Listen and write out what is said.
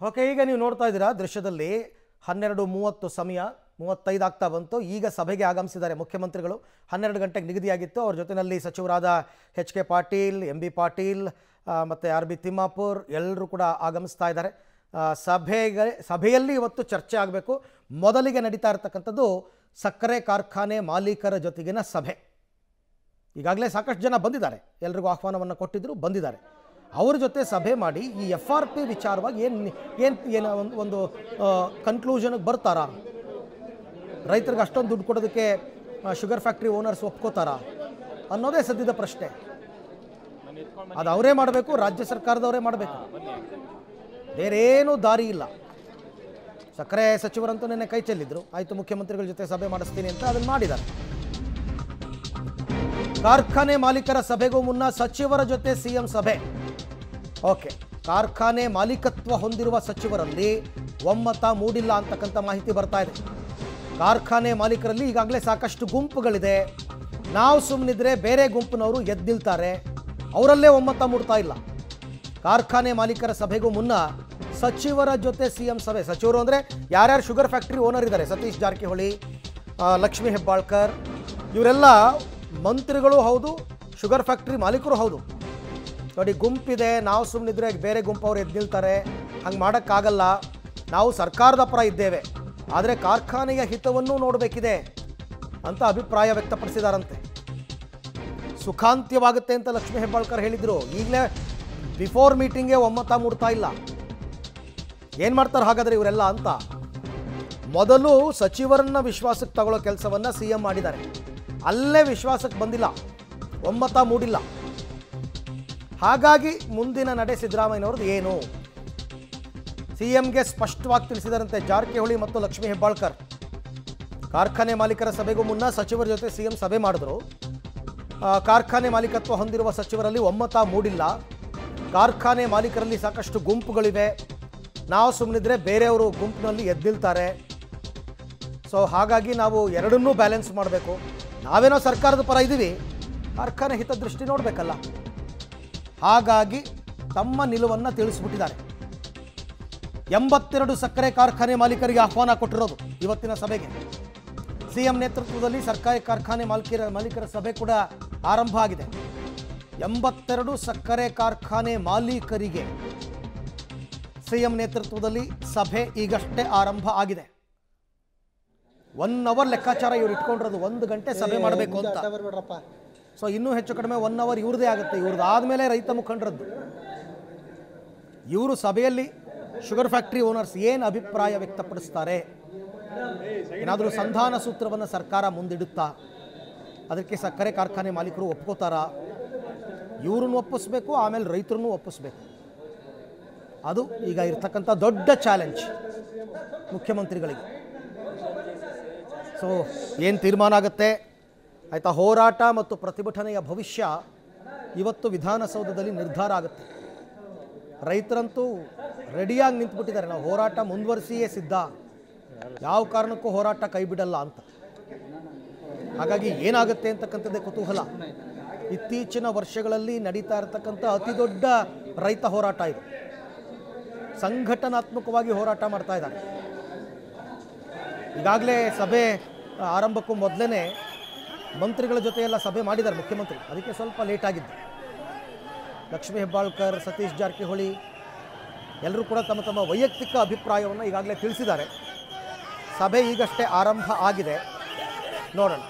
Okay, ಈಗ ನೀವು ನೋಡ್ತಾ ಇದ್ದೀರಾ ದೃಶ್ಯದಲ್ಲಿ 12:30 ಸಮಯ 35 ಆಗ್ತಾ ಬಂತು. ಈಗ ಸಭೆಗೆ ಆಗಮಿಸಿದ್ದಾರೆ ಮುಖ್ಯಮಂತ್ರಿಗಳು. 12 ಗಂಟೆಗೆ ನಿಗದಿಯಾಗಿತ್ತು. ಅವ್ರ ಜೊತೆಯಲ್ಲಿ ಸಚಿವರಾದ H K Patil, M B Patil ಮತ್ತು ಆರ್ ಬಿ ತಿಮ್ಮಾಪುರ್ ಎಲ್ಲರೂ ಕೂಡ ಆಗಮಿಸ್ತಾ ಇದ್ದಾರೆ. ಸಭೆಯಲ್ಲಿ ಇವತ್ತು ಚರ್ಚೆ ಆಗಬೇಕು. ಮೊದಲಿಗೆ ನಡೀತಾ ಇರತಕ್ಕಂಥದ್ದು ಸಕ್ಕರೆ ಕಾರ್ಖಾನೆ ಮಾಲೀಕರ ಜೊತೆಗಿನ ಸಭೆ. ಈಗಾಗಲೇ ಸಾಕಷ್ಟು ಜನ ಬಂದಿದ್ದಾರೆ, ಎಲ್ರಿಗೂ ಆಹ್ವಾನವನ್ನು ಕೊಟ್ಟಿದ್ದರು, ಬಂದಿದ್ದಾರೆ. ಅವ್ರ ಜೊತೆ ಸಭೆ ಮಾಡಿ ಈ FRP ವಿಚಾರವಾಗಿ ಏನು ಒಂದು ಕನ್ಕ್ಲೂಷನ್ಗೆ ಬರ್ತಾರಾ? ರೈತರಿಗೆ ಅಷ್ಟೊಂದು ದುಡ್ಡು ಕೊಡೋದಕ್ಕೆ ಶುಗರ್ ಫ್ಯಾಕ್ಟ್ರಿ ಓನರ್ಸ್ ಒಪ್ಕೋತಾರಾ ಅನ್ನೋದೇ ಸದ್ಯದ ಪ್ರಶ್ನೆ. ಅದು ಅವರೇ ಮಾಡಬೇಕು, ರಾಜ್ಯ ಸರ್ಕಾರದವರೇ ಮಾಡಬೇಕು, ಬೇರೇನೂ ದಾರಿ ಇಲ್ಲ. ಸಕ್ಕರೆ ಸಚಿವರಂತೂ ನಿನ್ನೆ ಕೈ ಚೆಲ್ಲಿದ್ರು, ಆಯಿತು ಮುಖ್ಯಮಂತ್ರಿಗಳ ಜೊತೆ ಸಭೆ ಮಾಡಿಸ್ತೀನಿ ಅಂತ ಅದನ್ನು ಮಾಡಿದ್ದಾರೆ. ಕಾರ್ಖಾನೆ ಮಾಲೀಕರ ಸಭೆಗೂ ಮುನ್ನ ಸಚಿವರ ಜೊತೆ ಸಿಎಂ ಸಭೆ. ಓಕೆ, ಕಾರ್ಖಾನೆ ಮಾಲೀಕತ್ವ ಹೊಂದಿರುವ ಸಚಿವರಲ್ಲಿ ಒಮ್ಮತ ಮೂಡಿಲ್ಲ ಅಂತಕ್ಕಂಥ ಮಾಹಿತಿ ಬರ್ತಾ ಇದೆ. ಕಾರ್ಖಾನೆ ಮಾಲೀಕರಲ್ಲಿ ಈಗಾಗಲೇ ಸಾಕಷ್ಟು ಗುಂಪುಗಳಿದೆ. ನಾವು ಸುಮ್ಮನಿದ್ರೆ ಬೇರೆ ಗುಂಪಿನವರು ಎದ್ದಿಲ್ತಾರೆ, ಅವರಲ್ಲೇ ಒಮ್ಮತ ಮೂಡ್ತಾ ಇಲ್ಲ. ಕಾರ್ಖಾನೆ ಮಾಲೀಕರ ಸಭೆಗೂ ಮುನ್ನ ಸಚಿವರ ಜೊತೆ ಸಿಎಂ ಸಭೆ. ಸಚಿವರು ಅಂದರೆ ಯಾರ್ಯಾರು ಶುಗರ್ ಫ್ಯಾಕ್ಟ್ರಿ ಓನರ್ ಇದ್ದಾರೆ, ಸತೀಶ್ ಜಾರಕಿಹೊಳಿ, ಲಕ್ಷ್ಮೀ ಹೆಬ್ಬಾಳ್ಕರ್, ಇವರೆಲ್ಲ ಮಂತ್ರಿಗಳು ಹೌದು, ಶುಗರ್ ಫ್ಯಾಕ್ಟ್ರಿ ಮಾಲೀಕರು ಹೌದು. ನೋಡಿ, ಗುಂಪಿದೆ, ನಾವು ಸುಮ್ಮನಿದ್ರೆ ಬೇರೆ ಗುಂಪವ್ರು ಎದ್ದು ನಿಲ್ತಾರೆ, ಹಂಗೆ ಮಾಡೋಕ್ಕಾಗಲ್ಲ. ನಾವು ಸರ್ಕಾರದ ಪರ ಇದ್ದೇವೆ, ಆದರೆ ಕಾರ್ಖಾನೆಯ ಹಿತವನ್ನೂ ನೋಡಬೇಕಿದೆ ಅಂತ ಅಭಿಪ್ರಾಯ ವ್ಯಕ್ತಪಡಿಸಿದಾರಂತೆ. ಸುಖಾಂತ್ಯವಾಗುತ್ತೆ ಅಂತ ಲಕ್ಷ್ಮೀ ಹೆಬ್ಬಾಳ್ಕರ್ ಹೇಳಿದರು. ಈಗಲೇ ಬಿಫೋರ್ ಮೀಟಿಂಗ್ಗೆ ಒಮ್ಮತ ಮೂಡ್ತಾ ಇಲ್ಲ. ಏನು ಮಾಡ್ತಾರೆ ಹಾಗಾದರೆ ಇವರೆಲ್ಲ ಅಂತ ಮೊದಲು ಸಚಿವರನ್ನ ವಿಶ್ವಾಸಕ್ಕೆ ತಗೊಳ್ಳೋ ಕೆಲಸವನ್ನು ಸಿಎಂ ಮಾಡಿದ್ದಾರೆ. ಅಲ್ಲೇ ವಿಶ್ವಾಸಕ್ಕೆ ಬಂದಿಲ್ಲ, ಒಮ್ಮತ ಮೂಡಿಲ್ಲ. ಹಾಗಾಗಿ ಮುಂದಿನ ನಡೆ ಸಿದ್ದರಾಮಯ್ಯನವ್ರದ್ದು ಏನು? ಸಿಎಂಗೆ ಸ್ಪಷ್ಟವಾಗಿ ತಿಳಿಸಿದಾರಂತೆ ಜಾರಕಿಹೊಳಿ ಮತ್ತು ಲಕ್ಷ್ಮೀ ಹೆಬ್ಬಾಳ್ಕರ್. ಕಾರ್ಖಾನೆ ಮಾಲೀಕರ ಸಭೆಗೂ ಮುನ್ನ ಸಚಿವರ ಜೊತೆ ಸಿಎಂ ಸಭೆ ಮಾಡಿದ್ರು. ಕಾರ್ಖಾನೆ ಮಾಲೀಕತ್ವ ಹೊಂದಿರುವ ಸಚಿವರಲ್ಲಿ ಒಮ್ಮತ ಮೂಡಿಲ್ಲ. ಕಾರ್ಖಾನೆ ಮಾಲೀಕರಲ್ಲಿ ಸಾಕಷ್ಟು ಗುಂಪುಗಳಿವೆ, ನಾವು ಸುಮ್ಮನಿದ್ರೆ ಬೇರೆಯವರು ಗುಂಪಿನಲ್ಲಿ ಎದ್ದಿಲ್ತಾರೆ. ಸೊ ಹಾಗಾಗಿ ನಾವು ಎರಡನ್ನೂ ಬ್ಯಾಲೆನ್ಸ್ ಮಾಡಬೇಕು. ನಾವೇನೋ ಸರ್ಕಾರದ ಪರ ಇದ್ದೀವಿ, ಕಾರ್ಖಾನೆ ಹಿತದೃಷ್ಟಿ ನೋಡಬೇಕಲ್ಲ. ಹಾಗಾಗಿ ತಮ್ಮ ನಿಲುವನ್ನು ತಿಳಿಸ್ಬಿಟ್ಟಿದ್ದಾರೆ. 82 ಸಕ್ಕರೆ ಕಾರ್ಖಾನೆ ಮಾಲೀಕರಿಗೆ ಆಹ್ವಾನ ಕೊಟ್ಟಿರೋದು ಇವತ್ತಿನ ಸಭೆಗೆ. ಸಿಎಂ ನೇತೃತ್ವದಲ್ಲಿ ಸರ್ಕಾರಿ ಕಾರ್ಖಾನೆ ಮಾಲೀಕರ ಸಭೆ ಕೂಡ ಆರಂಭ ಆಗಿದೆ. 82 ಸಕ್ಕರೆ ಕಾರ್ಖಾನೆ ಮಾಲೀಕರಿಗೆ ಸಿಎಂ ನೇತೃತ್ವದಲ್ಲಿ ಸಭೆ ಈಗಷ್ಟೇ ಆರಂಭ ಆಗಿದೆ. 1 ಅವರ್ ಲೆಕ್ಕಾಚಾರ ಇವ್ರು ಇಟ್ಕೊಂಡಿರೋದು, 1 ಗಂಟೆ ಸಭೆ ಮಾಡಬೇಕು ಅಂತ. ಸೊ ಇನ್ನೂ ಹೆಚ್ಚು ಕಡಿಮೆ 1 ಅವರ್ ಇವ್ರದೇ ಆಗುತ್ತೆ. ಇವ್ರದ್ದು ಆದಮೇಲೆ ರೈತ ಮುಖಂಡರದ್ದು. ಇವರು ಸಭೆಯಲ್ಲಿ ಶುಗರ್ ಫ್ಯಾಕ್ಟ್ರಿ ಓನರ್ಸ್ ಏನು ಅಭಿಪ್ರಾಯ ವ್ಯಕ್ತಪಡಿಸ್ತಾರೆ, ಏನಾದರೂ ಸಂಧಾನ ಸೂತ್ರವನ್ನು ಸರ್ಕಾರ ಮುಂದಿಡುತ್ತಾ, ಅದಕ್ಕೆ ಸಕ್ಕರೆ ಕಾರ್ಖಾನೆ ಮಾಲೀಕರು ಒಪ್ಕೋತಾರಾ? ಇವ್ರನ್ನ ಒಪ್ಪಿಸ್ಬೇಕು, ಆಮೇಲೆ ರೈತರನ್ನು ಒಪ್ಪಿಸ್ಬೇಕು. ಅದು ಈಗ ಇರ್ತಕ್ಕಂಥ ದೊಡ್ಡ ಚಾಲೆಂಜ್ ಮುಖ್ಯಮಂತ್ರಿಗಳಿಗೆ. ಸೊ ಏನು ತೀರ್ಮಾನ ಆಗುತ್ತೆ ಆಯಿತಾ? ಹೋರಾಟ ಮತ್ತು ಪ್ರತಿಭಟನೆಯ ಭವಿಷ್ಯ ಇವತ್ತು ವಿಧಾನಸೌಧದಲ್ಲಿ ನಿರ್ಧಾರ ಆಗುತ್ತೆ. ರೈತರಂತೂ ರೆಡಿಯಾಗಿ ನಿಂತುಬಿಟ್ಟಿದ್ದಾರೆ, ನಾವು ಹೋರಾಟ ಮುಂದುವರಿಸಿಯೇ ಸಿದ್ಧ, ಯಾವ ಕಾರಣಕ್ಕೂ ಹೋರಾಟ ಕೈ ಬಿಡಲ್ಲ ಅಂತ. ಹಾಗಾಗಿ ಏನಾಗುತ್ತೆ ಅಂತಕ್ಕಂಥದ್ದೇ ಕುತೂಹಲ. ಇತ್ತೀಚಿನ ವರ್ಷಗಳಲ್ಲಿ ನಡೀತಾ ಇರತಕ್ಕಂಥ ಅತಿ ದೊಡ್ಡ ರೈತ ಹೋರಾಟ ಇದು. ಸಂಘಟನಾತ್ಮಕವಾಗಿ ಹೋರಾಟ ಮಾಡ್ತಾ ಇದ್ದಾರೆ. ಈಗಾಗಲೇ ಸಭೆ ಆರಂಭಕ್ಕೂ ಮೊದಲೇ ಮಂತ್ರಿಗಳ ಜೊತೆ ಎಲ್ಲ ಸಭೆ ಮಾಡಿದ್ದಾರೆ ಮುಖ್ಯಮಂತ್ರಿ, ಅದಕ್ಕೆ ಸ್ವಲ್ಪ ಲೇಟ್ ಆಗಿದ್ದು. ಲಕ್ಷ್ಮೀ ಹೆಬ್ಬಾಳ್ಕರ್, ಸತೀಶ್ ಜಾರಕಿಹೊಳಿ ಎಲ್ಲರೂ ಕೂಡ ತಮ್ಮ ತಮ್ಮ ವೈಯಕ್ತಿಕ ಅಭಿಪ್ರಾಯವನ್ನು ಈಗಾಗಲೇ ತಿಳಿಸಿದ್ದಾರೆ. ಸಭೆ ಈಗಷ್ಟೇ ಆರಂಭ ಆಗಿದೆ, ನೋಡೋಣ.